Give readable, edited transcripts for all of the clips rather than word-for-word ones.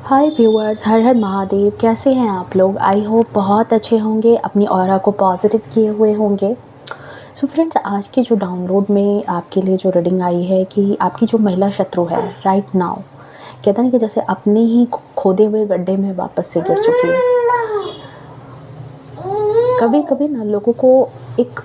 हाय viewers, हर हर महादेव। कैसे हैं आप लोग? आई होप बहुत अच्छे होंगे, अपनी ऑरा को पॉजिटिव किए हुए होंगे। सो फ्रेंड्स, आज के जो डाउनलोड में आपके लिए जो रीडिंग आई है कि आपकी जो महिला शत्रु है राइट नाउ, कहते हैं कि जैसे अपने ही खोदे हुए गड्ढे में वापस से गिर चुकी है। कभी कभी ना लोगों को एक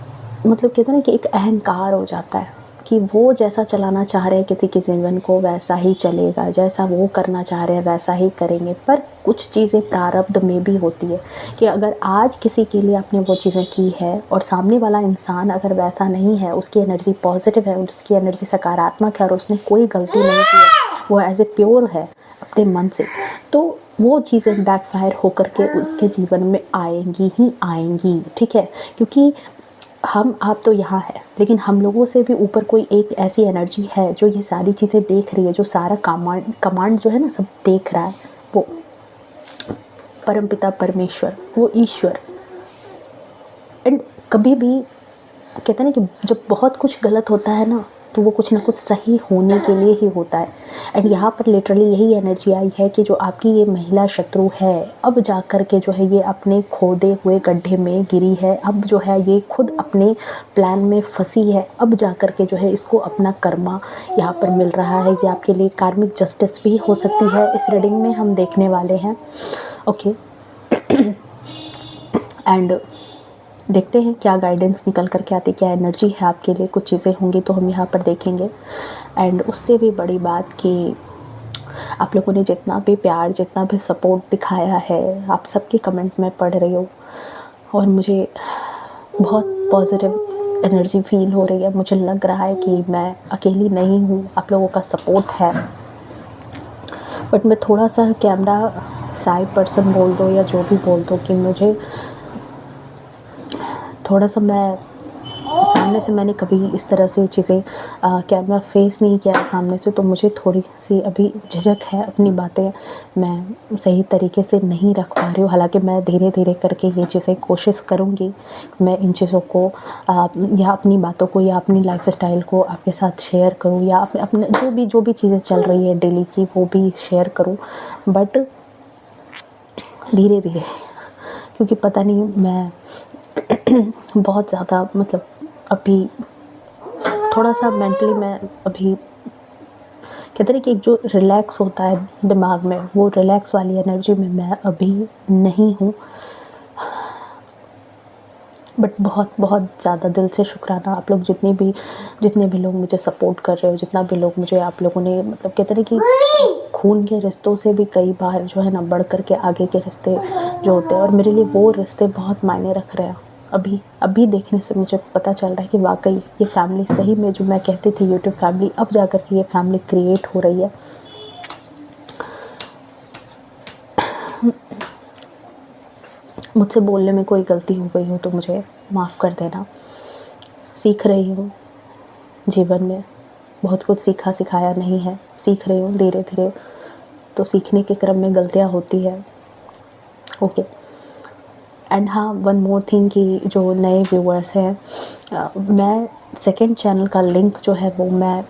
मतलब कहते हैं ना कि एक अहंकार हो जाता है कि वो जैसा चलाना चाह रहे हैं किसी के जीवन को वैसा ही चलेगा, जैसा वो करना चाह रहे हैं वैसा ही करेंगे। पर कुछ चीज़ें प्रारब्ध में भी होती है कि अगर आज किसी के लिए आपने वो चीज़ें की है और सामने वाला इंसान अगर वैसा नहीं है, उसकी एनर्जी पॉजिटिव है, उसकी एनर्जी सकारात्मक है और उसने कोई गलती नहीं की है, वो एज ए प्योर है अपने मन से, तो वो चीज़ें बैकफायर होकर के उसके जीवन में आएंगी ही आएंगी। ठीक है, क्योंकि हम आप तो यहाँ है, लेकिन हम लोगों से भी ऊपर कोई एक ऐसी एनर्जी है जो ये सारी चीज़ें देख रही है, जो सारा कमांड जो है ना सब देख रहा है। वो परमपिता परमेश्वर, वो ईश्वर। एंड कभी भी कहते हैं ना कि जब बहुत कुछ गलत होता है ना, तो वो कुछ ना कुछ सही होने के लिए ही होता है। एंड यहाँ पर लिटरली यही एनर्जी आई है कि जो आपकी ये महिला शत्रु है, अब जा कर के जो है ये अपने खोदे हुए गड्ढे में गिरी है। अब जो है ये खुद अपने प्लान में फंसी है। अब जा कर के जो है इसको अपना कर्मा यहाँ पर मिल रहा है। ये आपके लिए कार्मिक जस्टिस भी हो सकती है, इस रीडिंग में हम देखने वाले हैं। ओके एंड देखते हैं क्या गाइडेंस निकल करके आती, क्या एनर्जी है आपके लिए। कुछ चीज़ें होंगी तो हम यहाँ पर देखेंगे। एंड उससे भी बड़ी बात कि आप लोगों ने जितना भी प्यार, जितना भी सपोर्ट दिखाया है, आप सबके कमेंट में पढ़ रही हूँ और मुझे बहुत पॉजिटिव एनर्जी फील हो रही है। मुझे लग रहा है कि मैं अकेली नहीं हूँ, आप लोगों का सपोर्ट है। बट मैं थोड़ा सा कैमरा साइड पर्सन बोल दो या जो भी बोल दो कि मुझे थोड़ा सा, मैं सामने से मैंने कभी इस तरह से चीज़ें कैमरा फेस नहीं किया है सामने से, तो मुझे थोड़ी सी अभी झिझक है। अपनी बातें मैं सही तरीके से नहीं रख पा रही हूँ। हालांकि मैं धीरे धीरे करके ये चीज़ें कोशिश करूँगी, मैं इन चीज़ों को या अपनी बातों को या अपनी लाइफ स्टाइल को आपके साथ शेयर करूँ, या अपने अपने जो भी चीज़ें चल रही है डेली की वो भी शेयर करूँ। बट धीरे धीरे, क्योंकि पता नहीं मैं बहुत ज़्यादा मतलब अभी थोड़ा सा मेंटली मैं अभी कहते हैं कि एक जो रिलैक्स होता है दिमाग में, वो रिलैक्स वाली एनर्जी में मैं अभी नहीं हूँ। बट बहुत बहुत ज़्यादा दिल से शुक्राना आप लोग जितने भी लोग मुझे सपोर्ट कर रहे हो, जितना भी लोग मुझे, आप लोगों ने मतलब कहते हैं कि खून के रिश्तों से भी कई बार जो है ना बढ़ कर के आगे के रिश्ते जो होते हैं, और मेरे लिए वो रिश्ते बहुत मायने रख रहे हैं। अभी देखने से मुझे पता चल रहा है कि वाकई ये फैमिली सही में, जो मैं कहती थी यूट्यूब फैमिली, अब जा कर के ये फैमिली क्रिएट हो रही है। मुझसे बोलने में कोई गलती हो गई हो तो मुझे माफ़ कर देना। सीख रही हूँ जीवन में, बहुत कुछ सीखा सिखाया नहीं है, सीख रही हूँ धीरे धीरे, तो सीखने के क्रम में गलतियाँ होती है। ओके एंड हाँ, वन मोर थिंग कि जो नए व्यूअर्स हैं, मैं सेकंड चैनल का लिंक जो है वो मैं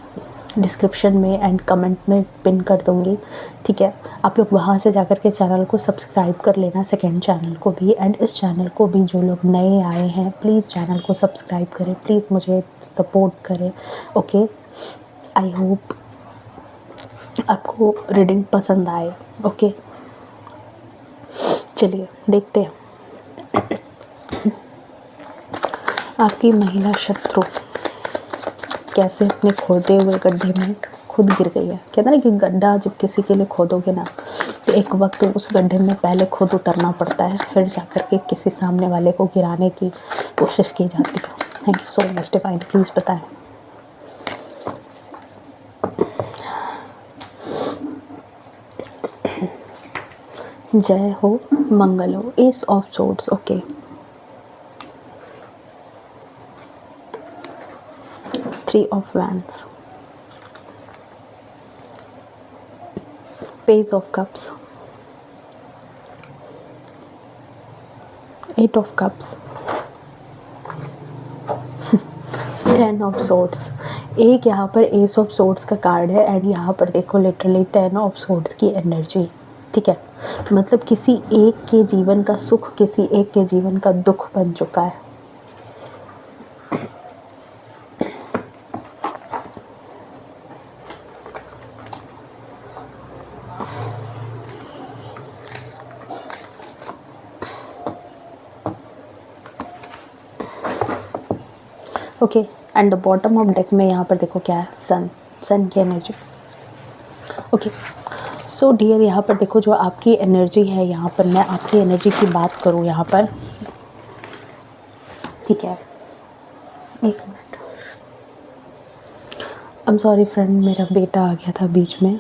डिस्क्रिप्शन में एंड कमेंट में पिन कर दूँगी। ठीक है, आप लोग वहाँ से जाकर के चैनल को सब्सक्राइब कर लेना, सेकंड चैनल को भी। एंड इस चैनल को भी जो लोग नए आए हैं प्लीज़ चैनल को सब्सक्राइब करें, प्लीज़ मुझे सपोर्ट करें। ओके, आई होप आपको रीडिंग पसंद आए। ओके चलिए देखते हैं आपकी महिला शत्रु कैसे अपने खोदे हुए गड्ढे में खुद गिर गई है। कहते हैं ना कि गड्ढा जब किसी के लिए खोदोगे ना, तो एक वक्त उस गड्ढे में पहले खुद उतरना पड़ता है, फिर जाकर के किसी सामने वाले को गिराने की कोशिश की जाती है। Thank you so much divine, please बताएं। जय हो, मंगल हो। Ace of swords, okay. Three of wands, page of cups, eight of cups, 10 of swords. एक यहाँ पर एस ऑफ सोर्ड्स का कार्ड है एंड यहाँ पर देखो लिटरली 10 ऑफ सोर्ड्स की एनर्जी। ठीक है, मतलब किसी एक के जीवन का सुख किसी एक के जीवन का दुख बन चुका है। Okay, and the bottom of deck में यहाँ पर देखो क्या है, सन की एनर्जी। ओके, सो डियर, यहाँ पर देखो जो आपकी एनर्जी है, यहाँ पर मैं आपकी एनर्जी की बात करूँ यहाँ पर, ठीक है, एक minute, I am sorry friend, मेरा बेटा आ गया था बीच में।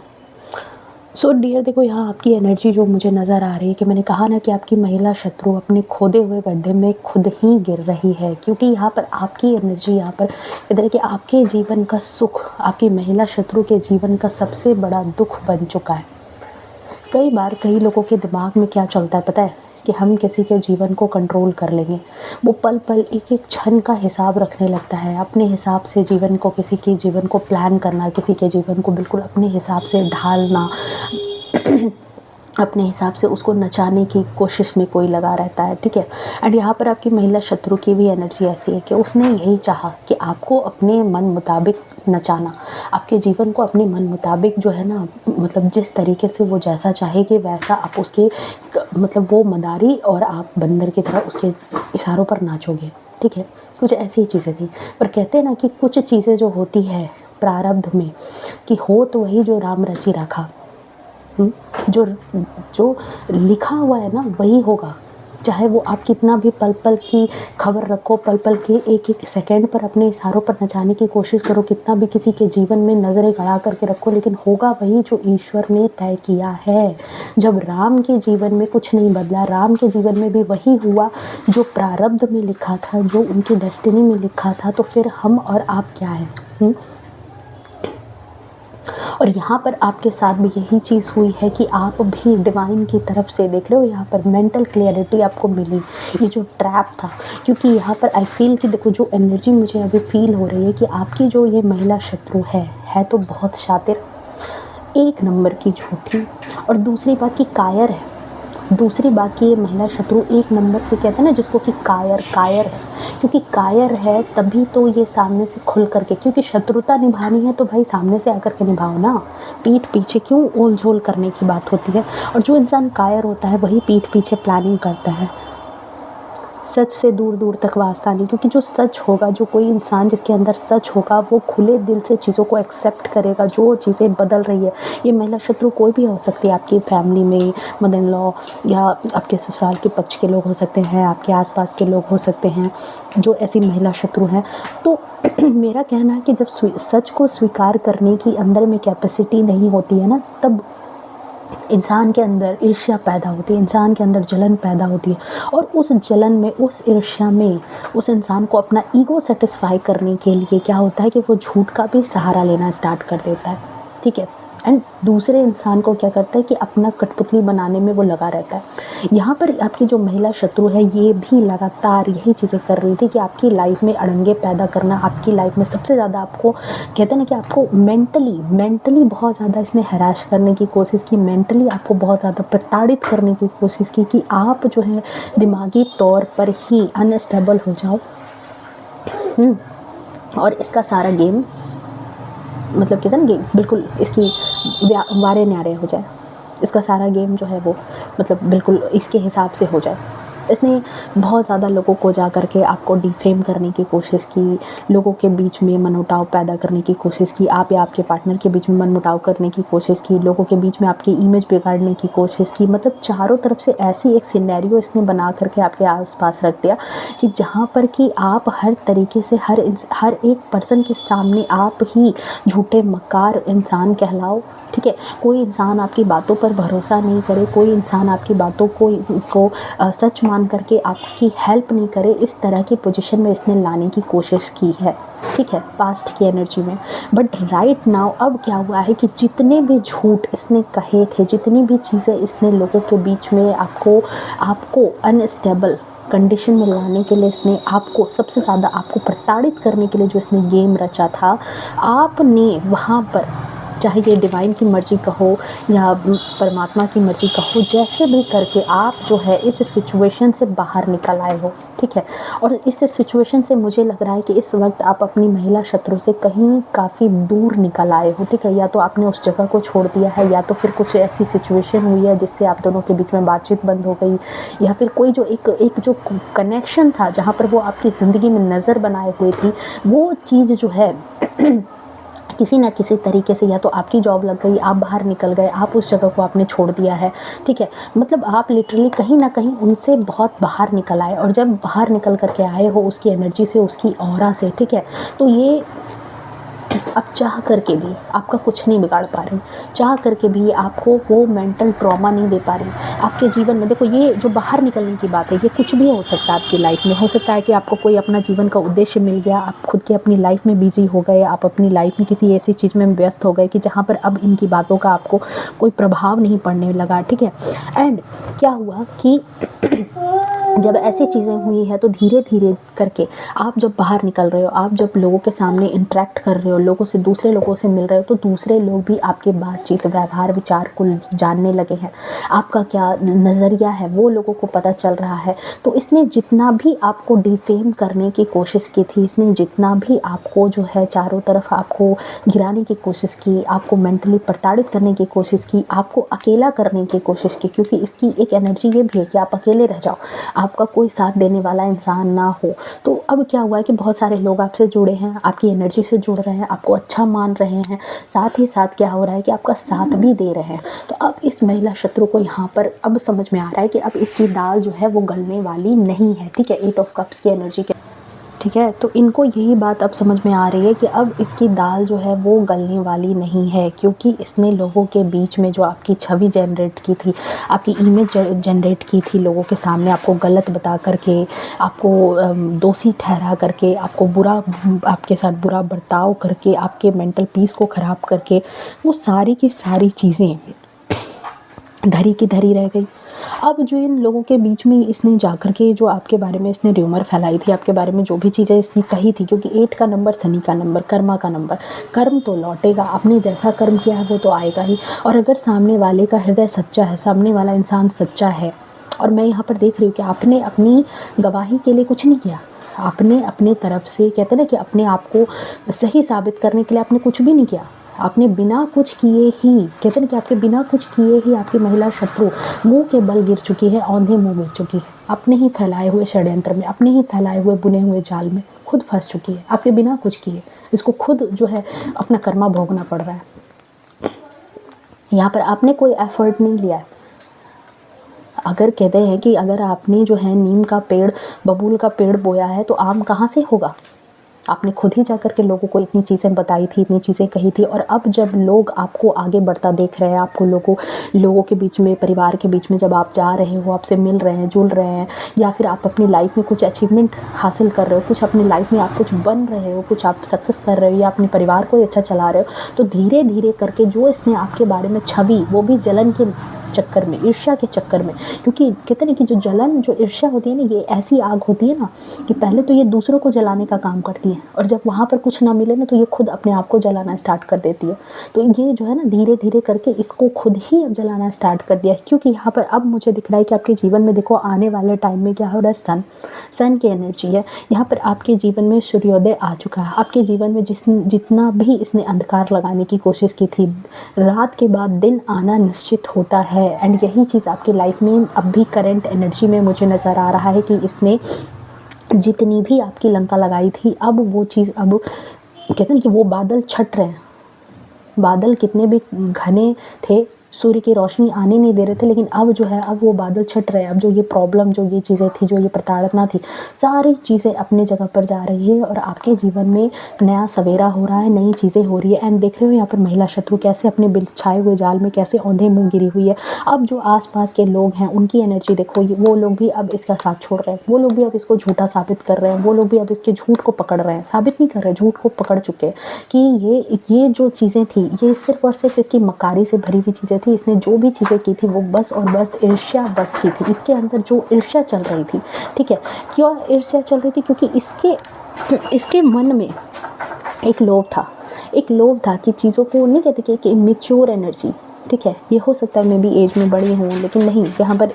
सो डियर देखो, यहाँ आपकी एनर्जी जो मुझे नज़र आ रही है कि मैंने कहा ना कि आपकी महिला शत्रु अपने खोदे हुए गड्ढे में खुद ही गिर रही है, क्योंकि यहाँ पर आपकी एनर्जी, यहाँ पर इधर कि आपके जीवन का सुख आपकी महिला शत्रु के जीवन का सबसे बड़ा दुख बन चुका है। कई बार कई लोगों के दिमाग में क्या चलता है पता है, कि हम किसी के जीवन को कंट्रोल कर लेंगे। वो पल पल एक एक क्षण का हिसाब रखने लगता है, अपने हिसाब से जीवन को, किसी के जीवन को प्लान करना, किसी के जीवन को बिल्कुल अपने हिसाब से ढालना अपने हिसाब से उसको नचाने की कोशिश में कोई लगा रहता है, ठीक है। एंड यहाँ पर आपकी महिला शत्रु की भी एनर्जी ऐसी है कि उसने यही चाहा कि आपको अपने मन मुताबिक नचाना, आपके जीवन को अपने मन मुताबिक जो है ना, मतलब जिस तरीके से वो जैसा चाहेगी वैसा आप उसके, मतलब वो मदारी और आप बंदर की तरह उसके इशारों पर नाचोगे, ठीक है। कुछ ऐसी चीज़ें थी, पर कहते हैं ना कि कुछ चीज़ें जो होती है प्रारब्ध में, कि हो तो वही जो राम रची रखा, जो जो लिखा हुआ है ना वही होगा। चाहे वो आप कितना भी पल पल की खबर रखो, पल पल के एक एक सेकंड पर अपने इशारों पर नचाने की कोशिश करो, कितना भी किसी के जीवन में नज़रें गड़ा करके रखो, लेकिन होगा वही जो ईश्वर ने तय किया है। जब राम के जीवन में कुछ नहीं बदला, राम के जीवन में भी वही हुआ जो प्रारब्ध में लिखा था, जो उनकी डेस्टिनी में लिखा था, तो फिर हम और आप क्या हैं? और यहाँ पर आपके साथ भी यही चीज़ हुई है कि आप भी डिवाइन की तरफ से देख रहे हो, यहाँ पर मेंटल क्लियरिटी आपको मिली, ये जो ट्रैप था। क्योंकि यहाँ पर आई फील कि देखो, जो एनर्जी मुझे अभी फील हो रही है कि आपकी जो ये महिला शत्रु है तो बहुत शातिर, एक नंबर की झूठी, और दूसरी बात की कायर है। दूसरी बात की ये महिला शत्रु एक नंबर पे, कहते हैं ना जिसको कि कायर है, क्योंकि कायर है तभी तो ये सामने से खुल करके, क्योंकि शत्रुता निभानी है तो भाई सामने से आकर के निभाओ ना, पीठ पीछे क्यों ओल झोल करने की बात होती है। और जो इंसान कायर होता है वही पीठ पीछे प्लानिंग करता है, सच से दूर दूर तक वास्ता नहीं। क्योंकि जो सच होगा, जो कोई इंसान जिसके अंदर सच होगा, वो खुले दिल से चीज़ों को एक्सेप्ट करेगा। जो चीज़ें बदल रही है, ये महिला शत्रु कोई भी हो सकती है, आपकी फैमिली में मदर इन लॉ, या आपके ससुराल के पक्ष के लोग हो सकते हैं, आपके आसपास के लोग हो सकते हैं जो ऐसी महिला शत्रु हैं। तो मेरा कहना है कि जब सच को स्वीकार करने की अंदर में कैपेसिटी नहीं होती है ना, तब इंसान के अंदर ईर्ष्या पैदा होती है, इंसान के अंदर जलन पैदा होती है, और उस जलन में, उस ईर्ष्या में उस इंसान को अपना ईगो सेटिस्फाई करने के लिए क्या होता है कि वो झूठ का भी सहारा लेना स्टार्ट कर देता है, ठीक है। एंड दूसरे इंसान को क्या करता है कि अपना कठपुतली बनाने में वो लगा रहता है। यहाँ पर आपकी जो महिला शत्रु है ये भी लगातार यही चीज़ें कर रही थी कि आपकी लाइफ में अड़ंगे पैदा करना, आपकी लाइफ में सबसे ज़्यादा आपको, कहते हैं ना कि आपको मेंटली बहुत ज़्यादा इसने हैरास करने की कोशिश की, मेंटली आपको बहुत ज़्यादा प्रताड़ित करने की कोशिश की कि आप जो है दिमागी तौर पर ही अनस्टेबल हो जाओ। और इसका सारा गेम, मतलब कहते हैं ना गेम, बिल्कुल इसकी वारे न्यारे हो जाए, इसका सारा गेम जो है वो मतलब बिल्कुल इसके हिसाब से हो जाए। इसने बहुत ज़्यादा लोगों को जा कर के आपको डिफेम करने की कोशिश की, लोगों के बीच में मनमुटाव पैदा करने की कोशिश की, आप या आपके पार्टनर के बीच में मनमुटाव करने की कोशिश की, लोगों के बीच में आपकी इमेज बिगाड़ने की कोशिश की। मतलब चारों तरफ से ऐसी एक सिनेरियो इसने बना करके आपके आसपास रख दिया कि जहाँ पर कि आप हर तरीके से हर एक पर्सन के सामने आप ही झूठे मक्कार इंसान कहलाओ, ठीक है। कोई इंसान आपकी बातों पर भरोसा नहीं करे, कोई इंसान आपकी बातों को सच मान करके आपकी हेल्प नहीं करे, इस तरह की पोजीशन में इसने लाने की कोशिश की है, ठीक है, पास्ट की एनर्जी में। बट राइट नाउ अब क्या हुआ है कि जितने भी झूठ इसने कहे थे, जितनी भी चीज़ें इसने लोगों के बीच में आपको अनस्टेबल कंडीशन में लाने के लिए, इसने आपको सबसे ज़्यादा आपको प्रताड़ित करने के लिए जो इसने गेम रचा था, आपने वहाँ पर चाहे ये डिवाइन की मर्ज़ी कहो या परमात्मा की मर्ज़ी कहो, जैसे भी करके आप जो है इस सिचुएशन से बाहर निकल आए हो, ठीक है। और इस सिचुएशन से मुझे लग रहा है कि इस वक्त आप अपनी महिला शत्रु से कहीं काफ़ी दूर निकल आए हो, ठीक है। या तो आपने उस जगह को छोड़ दिया है, या तो फिर कुछ ऐसी सिचुएशन हुई है जिससे आप दोनों के बीच में बातचीत बंद हो गई, या फिर कोई जो एक जो कनेक्शन था जहाँ पर वो आपकी ज़िंदगी में नज़र बनाए हुए थी, वो चीज़ जो है किसी न किसी तरीके से या तो आपकी जॉब लग गई, आप बाहर निकल गए, आप उस जगह को आपने छोड़ दिया है, ठीक है। मतलब आप लिटरली कहीं न कहीं उनसे बहुत बाहर निकल आए, और जब बाहर निकल कर के आए हो उसकी एनर्जी से, उसकी ऑरा से, ठीक है, तो ये आप चाह करके भी आपका कुछ नहीं बिगाड़ पा रही, चाह करके भी आपको वो मेंटल ट्रॉमा नहीं दे पा रही आपके जीवन में। देखो, ये जो बाहर निकलने की बात है, ये कुछ भी हो सकता है आपकी लाइफ में। हो सकता है कि आपको कोई अपना जीवन का उद्देश्य मिल गया, आप खुद की अपनी लाइफ में बिजी हो गए, आप अपनी लाइफ में किसी ऐसी चीज़ में व्यस्त हो गए कि जहाँ पर अब इनकी बातों का आपको कोई प्रभाव नहीं पड़ने लगा, ठीक है। एंड क्या हुआ कि जब ऐसी चीज़ें हुई हैं तो धीरे धीरे करके आप जब बाहर निकल रहे हो, आप जब लोगों के सामने इंटरेक्ट कर रहे हो, लोगों से, दूसरे लोगों से मिल रहे हो, तो दूसरे लोग भी आपके बातचीत, व्यवहार, विचार को जानने लगे हैं। आपका क्या नज़रिया है वो लोगों को पता चल रहा है। तो इसने जितना भी आपको डिफेम करने की कोशिश की थी, इसने जितना भी आपको जो है चारों तरफ आपको गिराने की कोशिश की, आपको मेंटली प्रताड़ित करने की कोशिश की, आपको अकेला करने की कोशिश की, क्योंकि इसकी एक एनर्जी ये भी है कि आप अकेले रह जाओ, आपका कोई साथ देने वाला इंसान ना हो। तो अब क्या हुआ है कि बहुत सारे लोग आपसे जुड़े हैं, आपकी एनर्जी से जुड़ रहे हैं, आपको अच्छा मान रहे हैं, साथ ही साथ क्या हो रहा है कि आपका साथ भी दे रहे हैं। तो अब इस महिला शत्रु को यहाँ पर अब समझ में आ रहा है कि अब इसकी दाल जो है वो गलने वाली नहीं है, ठीक है, 8 ऑफ कप्स की एनर्जी के, ठीक है। तो इनको यही बात अब समझ में आ रही है कि अब इसकी दाल जो है वो गलने वाली नहीं है, क्योंकि इसने लोगों के बीच में जो आपकी छवि जनरेट की थी, आपकी इमेज जनरेट की थी लोगों के सामने, आपको गलत बता करके, आपको दोषी ठहरा करके, आपको बुरा, आपके साथ बुरा बर्ताव करके, आपके मेंटल पीस को ख़राब करके, वो सारी की सारी चीज़ें धरी की धरी रह गई। अब जो इन लोगों के बीच में इसने जाकर के जो आपके बारे में इसने र्यूमर फैलाई थी, आपके बारे में जो भी चीज़ें इसने कही थी, क्योंकि 8 का नंबर शनि का नंबर, कर्मा का नंबर, कर्म तो लौटेगा, आपने जैसा कर्म किया है वो तो आएगा ही। और अगर सामने वाले का हृदय सच्चा है, सामने वाला इंसान सच्चा है, और मैं यहाँ पर देख रही हूँ कि आपने अपनी गवाही के लिए कुछ नहीं किया, आपने अपने तरफ से, कहते हैं ना कि अपने आप को सही साबित करने के लिए आपने कुछ भी नहीं किया, आपने बिना कुछ किए ही, कहते हैं कि आपके बिना कुछ किए ही आपकी महिला शत्रु मुंह के बल गिर चुकी है, औंधे मुंह गिर चुकी है, अपने ही फैलाए हुए षड्यंत्र में, अपने ही फैलाए हुए बुने हुए जाल में खुद फंस चुकी है, आपके बिना कुछ किए। इसको खुद जो है अपना कर्मा भोगना पड़ रहा है। यहाँ पर आपने कोई एफर्ट नहीं लिया है। अगर कहते हैं कि अगर आपने जो है नीम का पेड़, बबूल का पेड़ बोया है तो आम कहाँ से होगा? आपने खुद ही जाकर के लोगों को इतनी चीज़ें बताई थी, इतनी चीज़ें कही थी, और अब जब लोग आपको आगे बढ़ता देख रहे हैं, आपको लोगों के बीच में, परिवार के बीच में जब आप जा रहे हो, आपसे मिल रहे हैं, जुल रहे हैं, या फिर आप अपनी लाइफ में कुछ अचीवमेंट हासिल कर रहे हो, कुछ अपनी लाइफ में आप कुछ बन रहे हो, कुछ आप सक्सेस कर रहे हो, या अपने परिवार को अच्छा चला रहे हो, तो धीरे धीरे करके जो इसने आपके बारे में छवि, वो भी जलन के चक्कर में, ईर्ष्या के चक्कर में, क्योंकि कहते हैं कि जो जलन, जो ईर्ष्या होती है ना, ये ऐसी आग होती है ना कि पहले तो ये दूसरों को जलाने का काम करती है, और जब वहाँ पर कुछ ना मिले ना तो ये खुद अपने आप को जलाना स्टार्ट कर देती है। तो ये जो है ना धीरे धीरे करके इसको खुद ही अब जलाना स्टार्ट कर दिया है, क्योंकि यहाँ पर अब मुझे दिख रहा है कि आपके जीवन में देखो आने वाले टाइम में क्या हो रहा है, सन की एनर्जी है यहाँ पर, आपके जीवन में सूर्योदय आ चुका है। आपके जीवन में जितना भी इसने अंधकार लगाने की कोशिश की थी, रात के बाद दिन आना निश्चित होता है। एंड यही चीज़ आपकी लाइफ में अब भी करंट एनर्जी में मुझे नज़र आ रहा है कि इसने जितनी भी आपकी लंका लगाई थी, अब वो चीज़, अब कहते हैं कि वो बादल छट रहे हैं। बादल कितने भी घने थे, सूर्य की रोशनी आने नहीं दे रहे थे, लेकिन अब जो है, अब वो बादल छट रहे हैं। अब जो ये प्रॉब्लम, जो ये चीज़ें थी, जो ये प्रताड़ना थी, सारी चीज़ें अपने जगह पर जा रही है, और आपके जीवन में नया सवेरा हो रहा है, नई चीज़ें हो रही है। एंड देख रहे हो यहाँ पर महिला शत्रु कैसे अपने बिछाए हुए जाल में कैसे औंधे मुँह गिरी हुई है। अब जो आसपास के लोग हैं उनकी एनर्जी देखो, वो लोग भी अब इसका साथ छोड़ रहे हैं, वो लोग भी अब इसको झूठा साबित कर रहे हैं, वो लोग भी अब इसके झूठ को पकड़ रहे हैं, साबित नहीं कर रहे, झूठ को पकड़ चुके हैं कि ये जो चीज़ें थी, ये सिर्फ और सिर्फ इसकी मकारी से भरी हुई चीज़ें थी। इसने जो भी चीज़ें की थी वो बस और बस ईर्ष्या बस की थी। इसके अंदर जो ईर्ष्या चल रही थी, ठीक है, क्यों ईर्ष्या चल रही थी? क्योंकि इसके मन में एक लोभ था, एक लोभ था कि चीज़ों को नहीं कहते कि एक इमेच्योर एनर्जी, ठीक है, ये हो सकता है मैं भी एज में बड़ी हूँ, लेकिन नहीं, यहाँ पर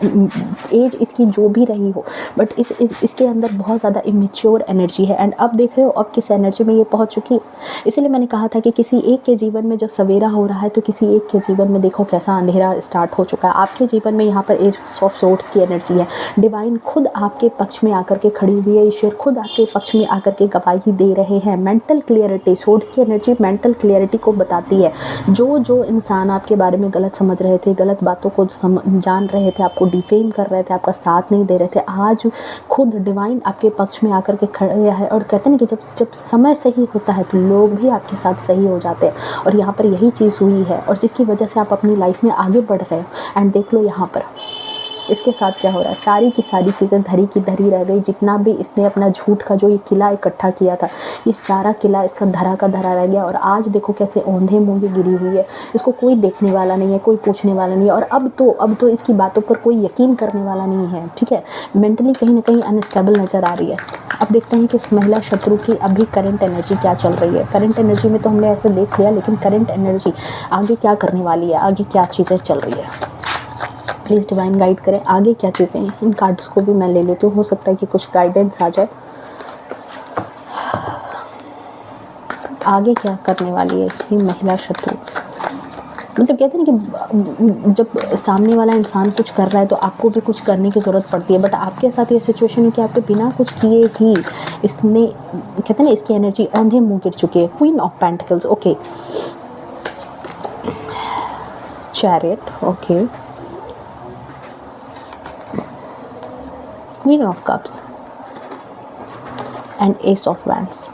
एज इसकी जो भी रही हो, बट इसके अंदर बहुत ज़्यादा इमेच्योर एनर्जी है। एंड अब देख रहे हो अब किस एनर्जी में ये पहुँच चुकी है। इसीलिए मैंने कहा था कि किसी एक के जीवन में जब सवेरा हो रहा है तो किसी एक के जीवन में देखो कैसा अंधेरा स्टार्ट हो चुका है। आपके जीवन में यहाँ पर एज ऑफ सोर्ड्स की एनर्जी है। डिवाइन खुद आपके पक्ष में आकर के खड़ी हुई है, ईश्वर खुद आपके पक्ष में आकर के गवाही दे रहे हैं। मेंटल क्लियरिटी, सोर्ड्स की एनर्जी मेंटल क्लियरिटी को बताती है। जो इंसान आपके बारे में गलत समझ रहे थे, गलत बातों को जान रहे थे, आपको डिफेम कर रहे थे, आपका साथ नहीं दे रहे थे, आज खुद डिवाइन आपके पक्ष में आकर के खड़े है। और कहते हैं कि जब समय सही होता है तो लोग भी आपके साथ सही हो जाते हैं। और यहाँ पर यही चीज़ हुई है और जिसकी वजह से आप अपनी लाइफ में आगे बढ़ रहे हो। एंड देख लो यहाँ पर इसके साथ क्या हो रहा है, सारी की सारी चीज़ें धरी की धरी रह गई। जितना भी इसने अपना झूठ का जो ये किला इकट्ठा किया था, ये सारा किला इसका धरा का धरा रह गया। और आज देखो कैसे औंधे मुँह गिरी हुई है, इसको कोई देखने वाला नहीं है, कोई पूछने वाला नहीं है। और अब तो इसकी बातों पर कोई यकीन करने वाला नहीं है, ठीक है। मेंटली कहीं ना कहीं अनस्टेबल नज़र आ रही है। अब देखते हैं कि इस महिला शत्रु की अभी करंट एनर्जी क्या चल रही है। करंट एनर्जी में तो हमने ऐसे देख लिया, लेकिन करंट एनर्जी आगे क्या करने वाली है, आगे क्या चीज़ें चल रही है। प्लीज़ डिवाइन गाइड करें आगे क्या चीज़ें हैं। इन कार्ड्स को भी मैं ले लेती हूँ, हो सकता है कि कुछ गाइडेंस आ जाए। आगे क्या करने वाली है ये महिला शत्रु। मतलब कहते हैं कि जब सामने वाला इंसान कुछ कर रहा है तो आपको भी कुछ करने की ज़रूरत पड़ती है। बट आपके साथ ये सिचुएशन है कि आपके बिना कुछ किए ही इसने, कहते हैं ना, इसकी एनर्जी औंधे मुँह गिर चुकी है। Queen of pentacles, okay, chariot, okay, queen of cups and S of wands.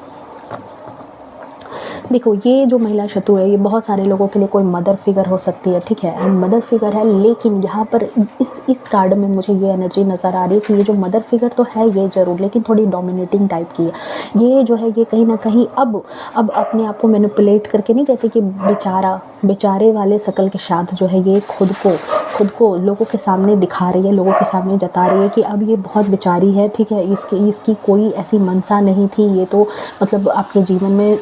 देखो ये जो महिला शत्रु है ये बहुत सारे लोगों के लिए कोई मदर फिगर हो सकती है, ठीक है, एंड मदर फिगर है। लेकिन यहाँ पर इस कार्ड में मुझे ये एनर्जी नज़र आ रही है कि ये जो मदर फिगर तो है ये ज़रूर, लेकिन थोड़ी डोमिनेटिंग टाइप की है। ये जो है ये कहीं ना कहीं अब अपने आप को मैनिपुलेट करके, नहीं कहते कि बेचारे वाले शकल के साथ जो है ये खुद को लोगों के सामने दिखा रही है, लोगों के सामने जता रही है कि अब ये बहुत बेचारी है, ठीक है, इसकी कोई ऐसी मनसा नहीं थी। ये तो मतलब आपके जीवन में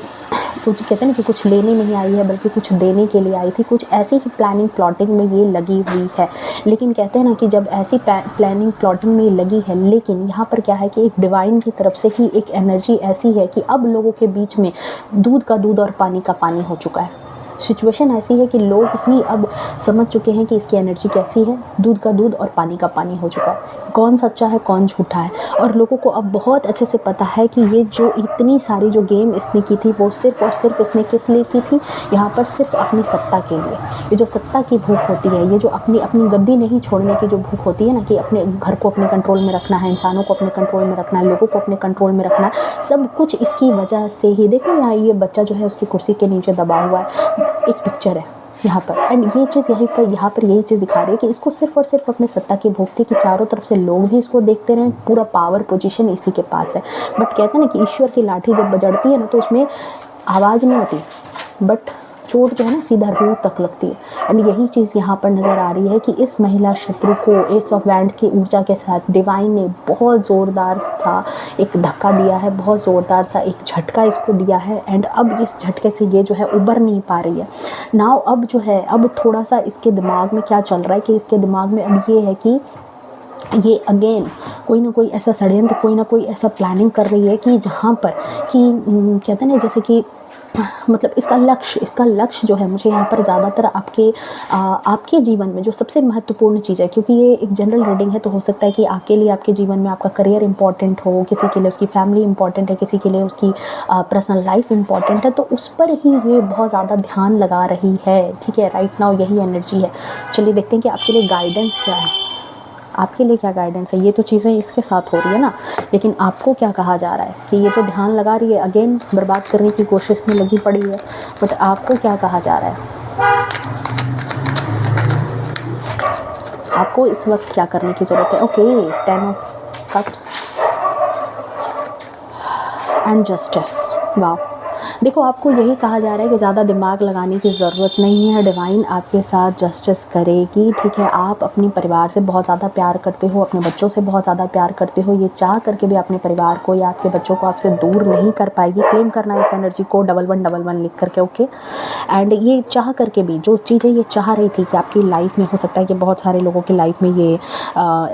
कुछ, कहते हैं ना कि कुछ लेने नहीं आई है बल्कि कुछ देने के लिए आई थी। कुछ ऐसी ही प्लानिंग प्लॉटिंग में ये लगी हुई है। लेकिन कहते हैं ना कि जब ऐसी प्लानिंग प्लॉटिंग में लगी है, लेकिन यहाँ पर क्या है कि एक डिवाइन की तरफ से ही एक एनर्जी ऐसी है कि अब लोगों के बीच में दूध का दूध और पानी का पानी हो चुका है। सिचुएशन ऐसी है कि लोग ही अब समझ चुके हैं कि इसकी एनर्जी कैसी है। दूध का दूध और पानी का पानी हो चुका है, कौन सच्चा है कौन झूठा है। और लोगों को अब बहुत अच्छे से पता है कि ये जो इतनी सारी जो गेम इसने की थी वो सिर्फ और सिर्फ इसने किस लिए की थी, यहाँ पर सिर्फ अपनी सत्ता के लिए। ये जो सत्ता की भूख होती है, ये जो अपनी गद्दी नहीं छोड़ने की जो भूख होती है ना, कि अपने घर को अपने कंट्रोल में रखना है, इंसानों को अपने कंट्रोल में रखना है, लोगों को अपने कंट्रोल में रखना है, सब कुछ इसकी वजह से ही। देखो यहाँ ये बच्चा जो है उसकी कुर्सी के नीचे दबा हुआ है, एक पिक्चर है यहाँ पर। एंड ये चीज़ यहाँ पर यही चीज़ दिखा रही है कि इसको सिर्फ और सिर्फ अपने सत्ता की भूख थी कि चारों तरफ से लोग भी इसको देखते रहें, पूरा पावर पोजीशन इसी के पास है। बट कहते हैं ना कि ईश्वर की लाठी जब बजड़ती है ना तो उसमें आवाज़ नहीं होती, बट चोट जो है ना सीधा रूह तक लगती है। एंड यही चीज़ यहाँ पर नज़र आ रही है कि इस महिला शत्रु को एस ऑफ वैंड्स की ऊर्जा के साथ डिवाइन ने बहुत ज़ोरदार सा एक धक्का दिया है, बहुत ज़ोरदार सा एक झटका इसको दिया है। एंड अब इस झटके से ये जो है उबर नहीं पा रही है। नाउ अब जो है अब थोड़ा सा इसके दिमाग में क्या चल रहा है कि इसके दिमाग में अब ये है कि ये अगेन कोई ना कोई ऐसा षड्यंत्र, कोई ना कोई ऐसा प्लानिंग कर रही है कि जहाँ पर कि कहते हैं ना जैसे कि मतलब इसका लक्ष्य जो है, मुझे यहाँ पर ज़्यादातर आपके जीवन में जो सबसे महत्वपूर्ण चीज़ है, क्योंकि ये एक जनरल रीडिंग है तो हो सकता है कि आपके लिए आपके जीवन में आपका करियर इंपॉर्टेंट हो, किसी के लिए उसकी फैमिली इंपॉर्टेंट है, किसी के लिए उसकी पर्सनल लाइफ इंपॉर्टेंट है, तो उस पर ही ये बहुत ज़्यादा ध्यान लगा रही है, ठीक है। राइट नाउ यही एनर्जी है। चलिए देखते हैं कि आपके लिए गाइडेंस क्या है, आपके लिए क्या गाइडेंस है। ये तो चीज़ें इसके साथ हो रही है ना, लेकिन आपको क्या कहा जा रहा है कि ये तो ध्यान लगा रही है, अगेन बर्बाद करने की कोशिश में लगी पड़ी है, बट आपको क्या कहा जा रहा है, आपको इस वक्त क्या करने की ज़रूरत है। Okay, 10 of cups and justice. वाह, देखो, आपको यही कहा जा रहा है कि ज़्यादा दिमाग लगाने की ज़रूरत नहीं है, डिवाइन आपके साथ जस्टिस करेगी, ठीक है। आप अपने परिवार से बहुत ज़्यादा प्यार करते हो, अपने बच्चों से बहुत ज़्यादा प्यार करते हो, ये चाह करके भी अपने परिवार को या आपके बच्चों को आपसे दूर नहीं कर पाएगी। क्लेम करना इस एनर्जी को 1111 लिख करके, ओके। एंड ये चाह करके भी जो चीज़ें ये चाह रही थी कि आपकी लाइफ में, हो सकता है कि बहुत सारे लोगों की लाइफ में ये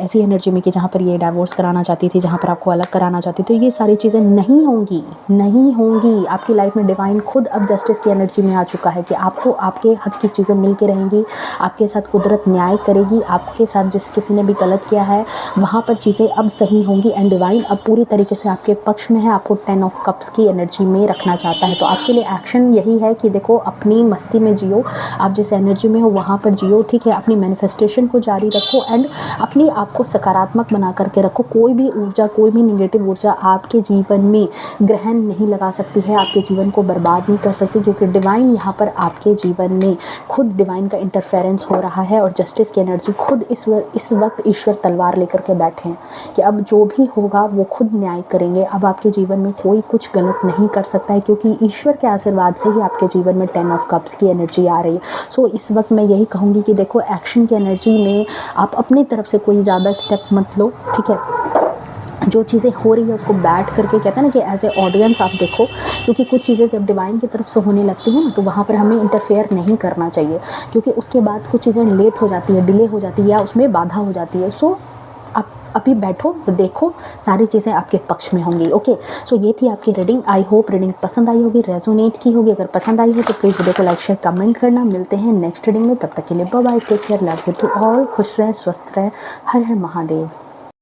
ऐसी एनर्जी में कि जहाँ पर ये डाइवोर्स कराना चाहती थी, जहाँ पर आपको अलग कराना चाहती थी, तो ये सारी चीज़ें नहीं होंगी, नहीं होंगी। आपकी लाइफ में डिवाइन खुद अब जस्टिस की एनर्जी में आ चुका है कि आपको आपके हक की चीज़ें मिल के रहेंगी, आपके साथ कुदरत न्याय करेगी, आपके साथ जिस किसी ने भी गलत किया है वहाँ पर चीज़ें अब सही होंगी। एंड डिवाइन अब पूरी तरीके से आपके पक्ष में है, आपको 10 ऑफ कप्स की एनर्जी में रखना चाहता है। तो आपके लिए एक्शन यही है कि देखो, अपनी मस्ती में जियो, आप जिस एनर्जी में हो वहाँ पर जियो, ठीक है। अपनी मैनिफेस्टेशन को जारी रखो एंड अपने आप को सकारात्मक बना करके रखो। कोई भी ऊर्जा, कोई भी निगेटिव ऊर्जा आपके जीवन में ग्रहण नहीं लगा सकती है, आपके जीवन को बर्बाद नहीं कर सकती, क्योंकि डिवाइन यहाँ पर आपके जीवन में खुद डिवाइन का इंटरफेरेंस हो रहा है और जस्टिस की एनर्जी खुद इस वक्त ईश्वर तलवार लेकर के बैठे हैं कि अब जो भी होगा वो खुद न्याय करेंगे। अब आपके जीवन में कोई कुछ गलत नहीं कर सकता है, क्योंकि ईश्वर के आशीर्वाद से ही आपके जीवन में 10 ऑफ कप्स की एनर्जी आ रही है। सो इस वक्त मैं यही कहूँगी कि देखो, एक्शन की एनर्जी में आप अपनी तरफ से कोई ज़्यादा स्टेप मत लो, ठीक है। जो चीज़ें हो रही है उसको बैठ करके, कहते हैं ना कि एज ए ऑडियंस आप देखो, क्योंकि कुछ चीज़ें जब डिवाइन की तरफ से होने लगती हैं ना तो वहाँ पर हमें इंटरफेयर नहीं करना चाहिए, क्योंकि उसके बाद कुछ चीज़ें लेट हो जाती है, डिले हो जाती है या उसमें बाधा हो जाती है। सो आप अभी बैठो, देखो, सारी चीज़ें आपके पक्ष में होंगी, ओके। सो ये थी आपकी रीडिंग। आई होप रीडिंग पसंद आई होगी, रेजोनेट की होगी। अगर पसंद आई हो तो प्लीज़ वीडियो को लाइक, शेयर, कमेंट करना। मिलते हैं नेक्स्ट रीडिंग में, तब तक के लिए bye bye, take care, love you to all. खुश रहें, स्वस्थ रहें, हर हर महादेव।